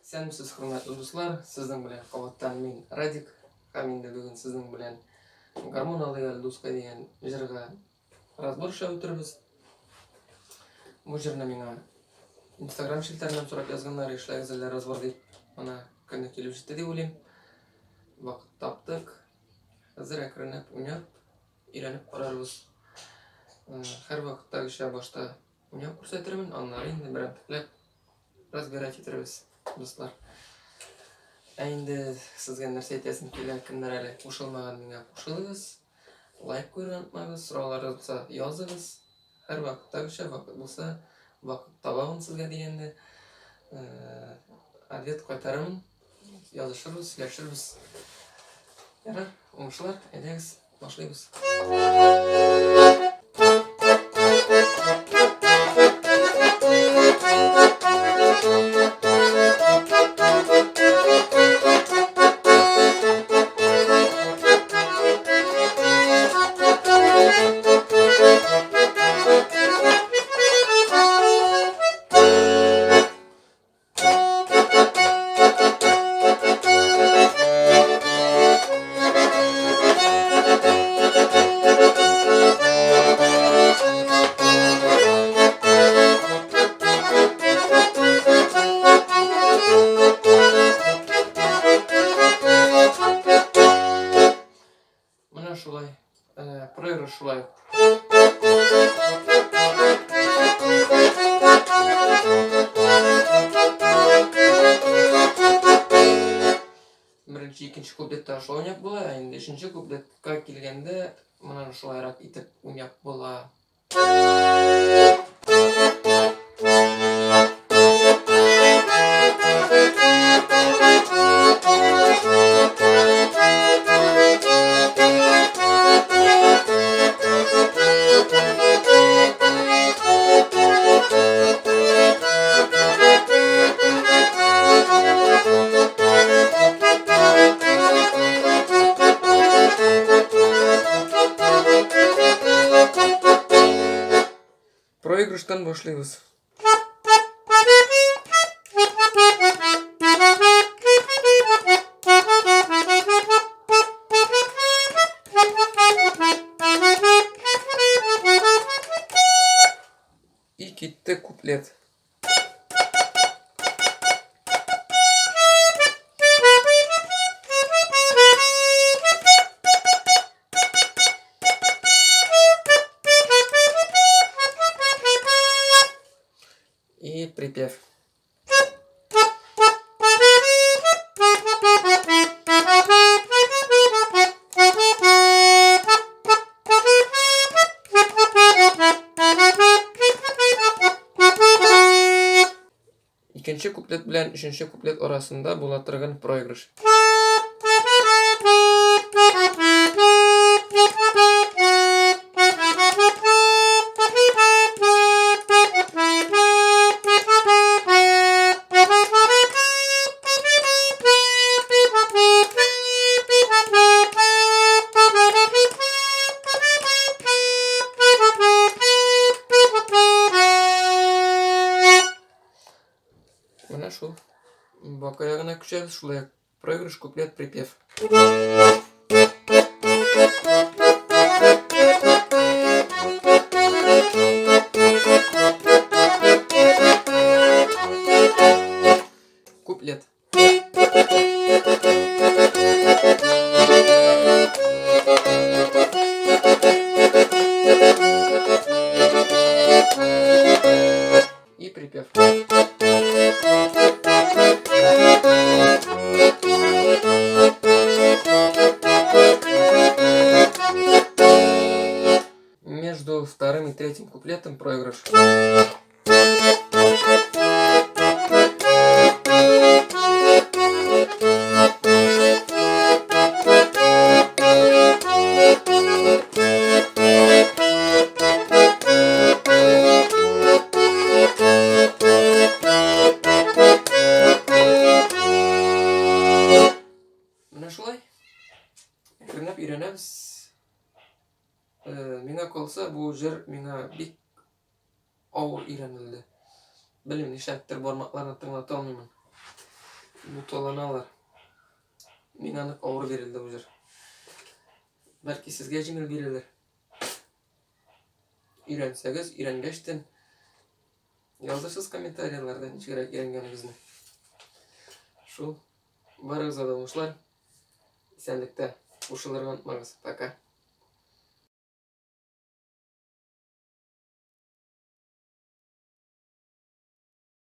Сәлемсіз құрметті достар, сіздің білен қабаттан мен Радик, қаминді бүгін сіздің білен гормоналы досқа деген жырға разбор өтірбіз. Бұл жырны меңа Instagram шілтерінен сұрап yazғандар, ешләгізілер разбор deyip, мана күні келіп жетті деп ойлайм. Вақыт таптық, қазір әкірініп, ойнап, үйреніп қарарбыз. Әр вақыттағыша башта ойнап көрсетірмін, анлары енді бір әптіклеп разбирать етірбіз. Достlar, енді сізге нәрсе айтасым келе, кімдер әлі қосылмаған меңа қосылыңыз, лайк қойған ұнатпаңыз, сұрауларыңыз болса жазыңыз. Әр вақыттағыша вақыт болса вақыт табамын сізге дегенде ответ қайтарамын, жазышырбыз, сөйлесірбіз. Ярар, оңшылар, әйдеңіз, башлайбыз. Шулай, проигрыш шулай. Бірінші, екінші куплетта шулай ойнап бола, енді үшінші куплетқа келгенде мынаны шулайрақ итіп ойнап бола. Проигрыштан башлайбыз. И кетті куплет. И припев. Екінші куплет белән үшінші куплет арасында була торган проигрыш. Мына шул. Бакаягына күчәбез, шулай проигрыш, куплет, припев. Куплет. И припев. Между вторым и третьим куплетом проигрыш. Мына шулай. Күрнәп өйрәнәбез. Миңа калса, бу жыр миңа бик авыр өйрәнелде. Белмим, нишләптер бармакларны тыңлата алмыймын. буталаналар. Мен анық ауыр берілді бұл жер. Бәлки сізге жеңіл берілер. Үйренсеңіз, үйренгештен жазырсыз комментарийларда ничегірәк үйренгеніңізді. Шул барыңызға да ушылар. Исәнлектә. Ушылырга онытмагыз. Пока.